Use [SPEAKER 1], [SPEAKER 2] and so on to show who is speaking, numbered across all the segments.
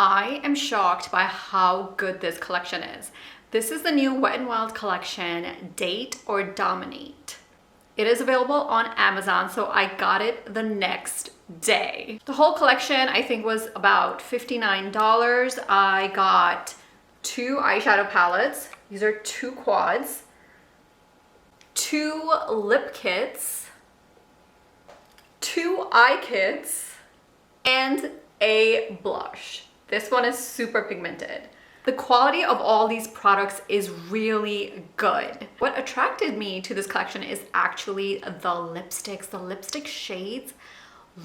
[SPEAKER 1] I am shocked by how good this collection is. This is the new Wet n Wild collection, Date or Dominate. It is available on Amazon, so I got it the next day. The whole collection I think was about $59. I got 2 eyeshadow palettes. These are 2 quads, 2 lip kits, 2 eye kits, and a blush. This one is super pigmented. The quality of all these products is really good. What attracted me to this collection is actually the lipsticks. The lipstick shades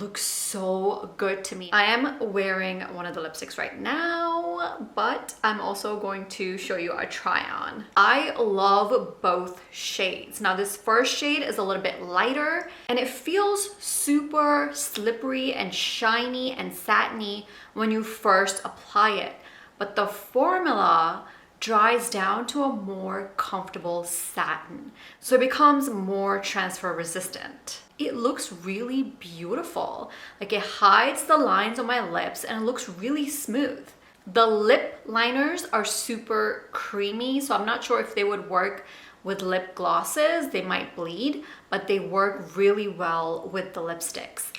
[SPEAKER 1] look so good to me. I am wearing one of the lipsticks right now, but I'm also going to show you a try on. I love both shades. Now this first shade is a little bit lighter and it feels super slippery and shiny and satiny when you first apply it. But the formula dries down to a more comfortable satin. So it becomes more transfer resistant. It looks really beautiful. Like it hides the lines on my lips and it looks really smooth. The lip liners are super creamy, so I'm not sure if they would work with lip glosses. They might bleed, but they work really well with the lipsticks.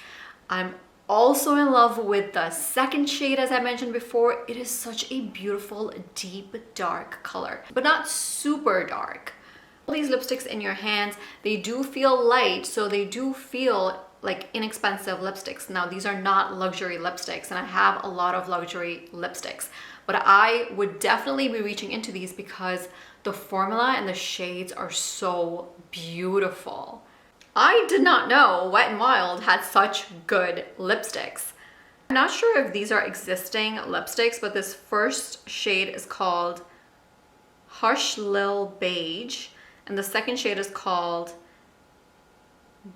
[SPEAKER 1] I'm also in love with the second shade, as I mentioned before. It is such a beautiful, deep, dark color, but not super dark. All these lipsticks in your hands, they do feel light, so they do feel like inexpensive lipsticks. Now, these are not luxury lipsticks, and I have a lot of luxury lipsticks, but I would definitely be reaching into these because the formula and the shades are so beautiful. I did not know Wet n Wild had such good lipsticks. I'm not sure if these are existing lipsticks, but this first shade is called Hush Lil Beige, and the second shade is called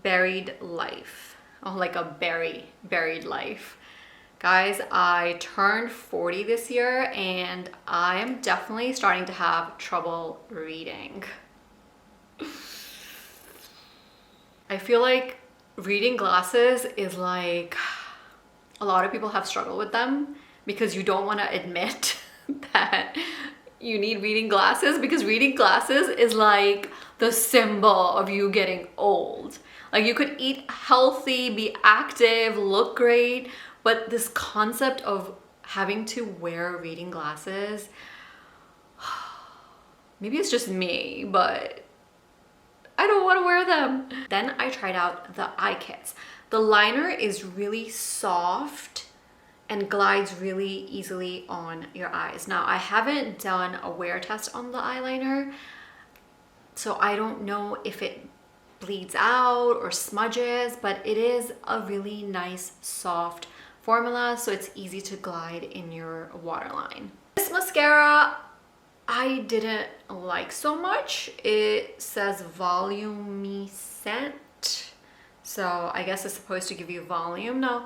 [SPEAKER 1] Buried Life. Oh, like a buried life. Guys, I turned 40 this year and I am definitely starting to have trouble reading. I feel like reading glasses is like, a lot of people have struggled with them because you don't want to admit that you need reading glasses, because reading glasses is like the symbol of you getting old. Like you could eat healthy, be active, look great, but this concept of having to wear reading glasses, maybe it's just me, but I don't want to wear them. Then I tried out the eye kits. The liner is really soft and glides really easily on your eyes. Now, I haven't done a wear test on the eyeliner, so I don't know if it bleeds out or smudges, but it is a really nice, soft formula, so it's easy to glide in your waterline. This mascara, I didn't like so much. It says voluminescent, so I guess it's supposed to give you volume. Now,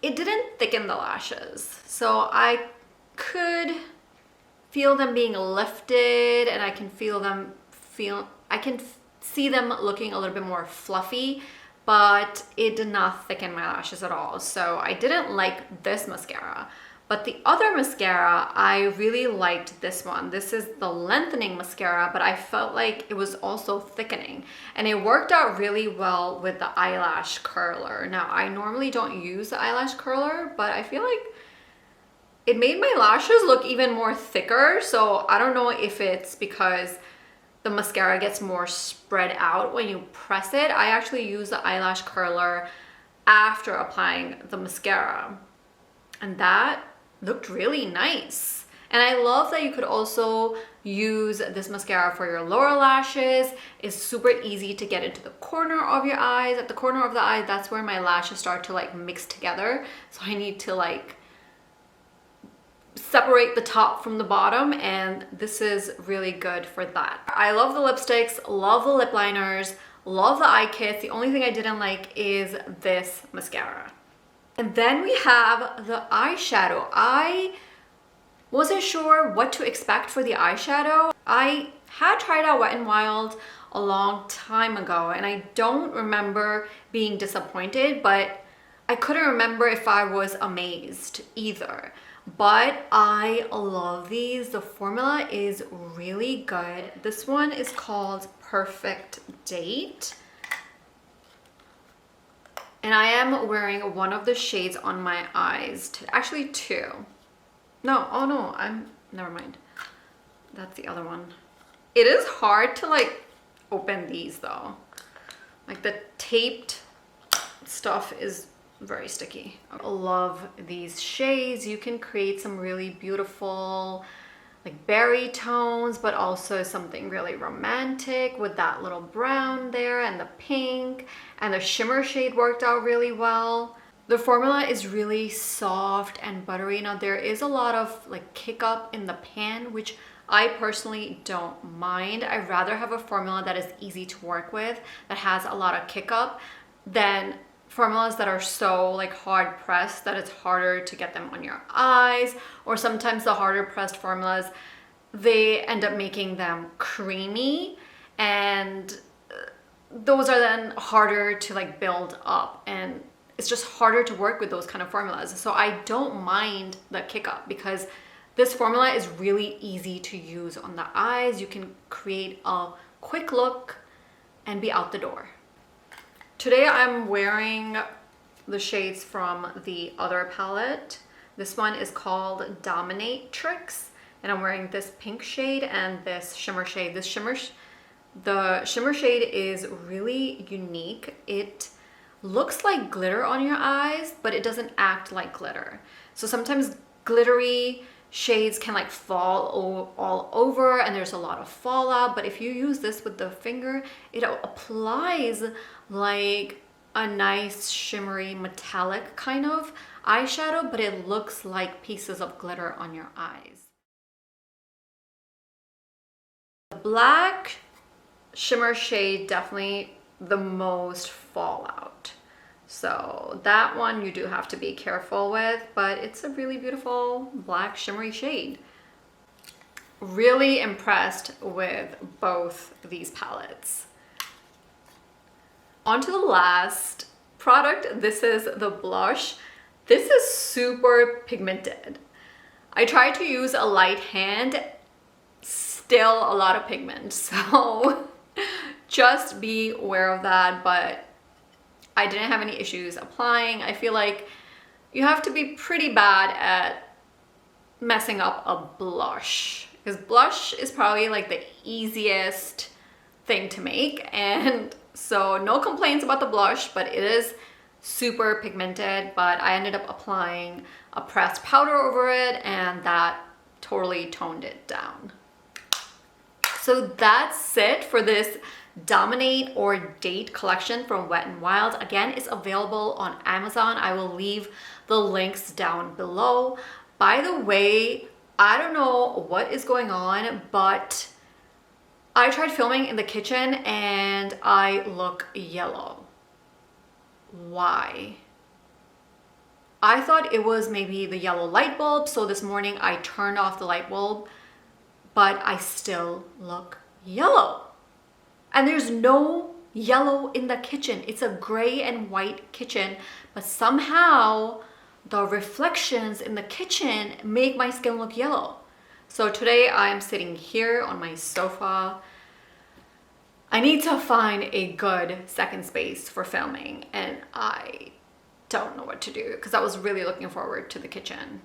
[SPEAKER 1] it didn't thicken the lashes, so I could feel them being lifted, and I can see them looking a little bit more fluffy, but it did not thicken my lashes at all. So I didn't like this mascara. But the other mascara, I really liked this one. This is the lengthening mascara, but I felt like it was also thickening. And it worked out really well with the eyelash curler. Now, I normally don't use the eyelash curler, but I feel like it made my lashes look even more thicker. So I don't know if it's because the mascara gets more spread out when you press it. I actually use the eyelash curler after applying the mascara, and that looked really nice. And I love that you could also use this mascara for your lower lashes. It's super easy to get into the corner of your eyes. At the corner of the eye, that's where my lashes start to like mix together. So I need to like separate the top from the bottom, and this is really good for that. I love the lipsticks, love the lip liners, love the eye kits. The only thing I didn't like is this mascara. And then we have the eyeshadow. I wasn't sure what to expect for the eyeshadow. I had tried out Wet n Wild a long time ago, and I don't remember being disappointed, but I couldn't remember if I was amazed either. But I love these. The formula is really good. This one is called Perfect Date. And I am wearing one of the shades on my eyes. Actually two. No, oh no, never mind. That's the other one. It is hard to like open these though. Like the taped stuff is very sticky. I love these shades. You can create some really beautiful like berry tones, but also something really romantic with that little brown there and the pink, and the shimmer shade worked out really well. The formula is really soft and buttery. Now there is a lot of like kick up in the pan, which I personally don't mind. I'd rather have a formula that is easy to work with, that has a lot of kick up, than formulas that are so like hard pressed that it's harder to get them on your eyes. Or sometimes the harder pressed formulas, they end up making them creamy, and those are then harder to like build up, and it's just harder to work with those kind of formulas. So I don't mind the kick up because this formula is really easy to use on the eyes. You can create a quick look and be out the door. Today I'm wearing the shades from the other palette. This one is called Dominatrix, and I'm wearing this pink shade and this shimmer shade. The shimmer shade is really unique. It looks like glitter on your eyes, but it doesn't act like glitter. So sometimes glittery shades can like fall all over and there's a lot of fallout, but if you use this with the finger, it applies like a nice shimmery metallic kind of eyeshadow, but it looks like pieces of glitter on your eyes. The black shimmer shade definitely the most fallout, so that one you do have to be careful with, but it's a really beautiful black shimmery shade. Really impressed with both these palettes. On to the last product. This is the blush. This is super pigmented. I tried to use a light hand, still a lot of pigment, so just be aware of that, but I didn't have any issues applying. I feel like you have to be pretty bad at messing up a blush, because blush is probably like the easiest thing to make, and so no complaints about the blush, but it is super pigmented. But I ended up applying a pressed powder over it, and that totally toned it down. So that's it for this Dominate or Date collection from Wet n Wild. Again, it's available on Amazon. I will leave the links down below. By the way, I don't know what is going on, but I tried filming in the kitchen and I look yellow. Why? I thought it was maybe the yellow light bulb, so this morning I turned off the light bulb, but I still look yellow. And there's no yellow in the kitchen. It's a gray and white kitchen, but somehow the reflections in the kitchen make my skin look yellow. So today I'm sitting here on my sofa. I need to find a good second space for filming, and I don't know what to do because I was really looking forward to the kitchen.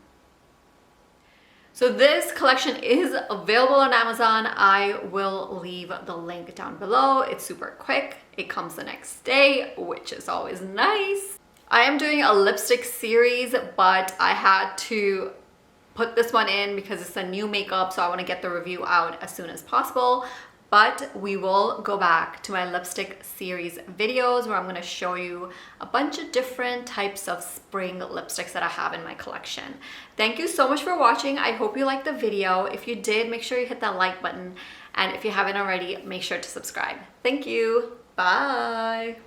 [SPEAKER 1] So this collection is available on Amazon. I will leave the link down below. It's super quick. It comes the next day, which is always nice. I am doing a lipstick series, but I had to put this one in because it's a new makeup, so I want to get the review out as soon as possible. But we will go back to my lipstick series videos where I'm going to show you a bunch of different types of spring lipsticks that I have in my collection. Thank you so much for watching. I hope you liked the video. If you did, make sure you hit that like button. And if you haven't already, make sure to subscribe. Thank you. Bye.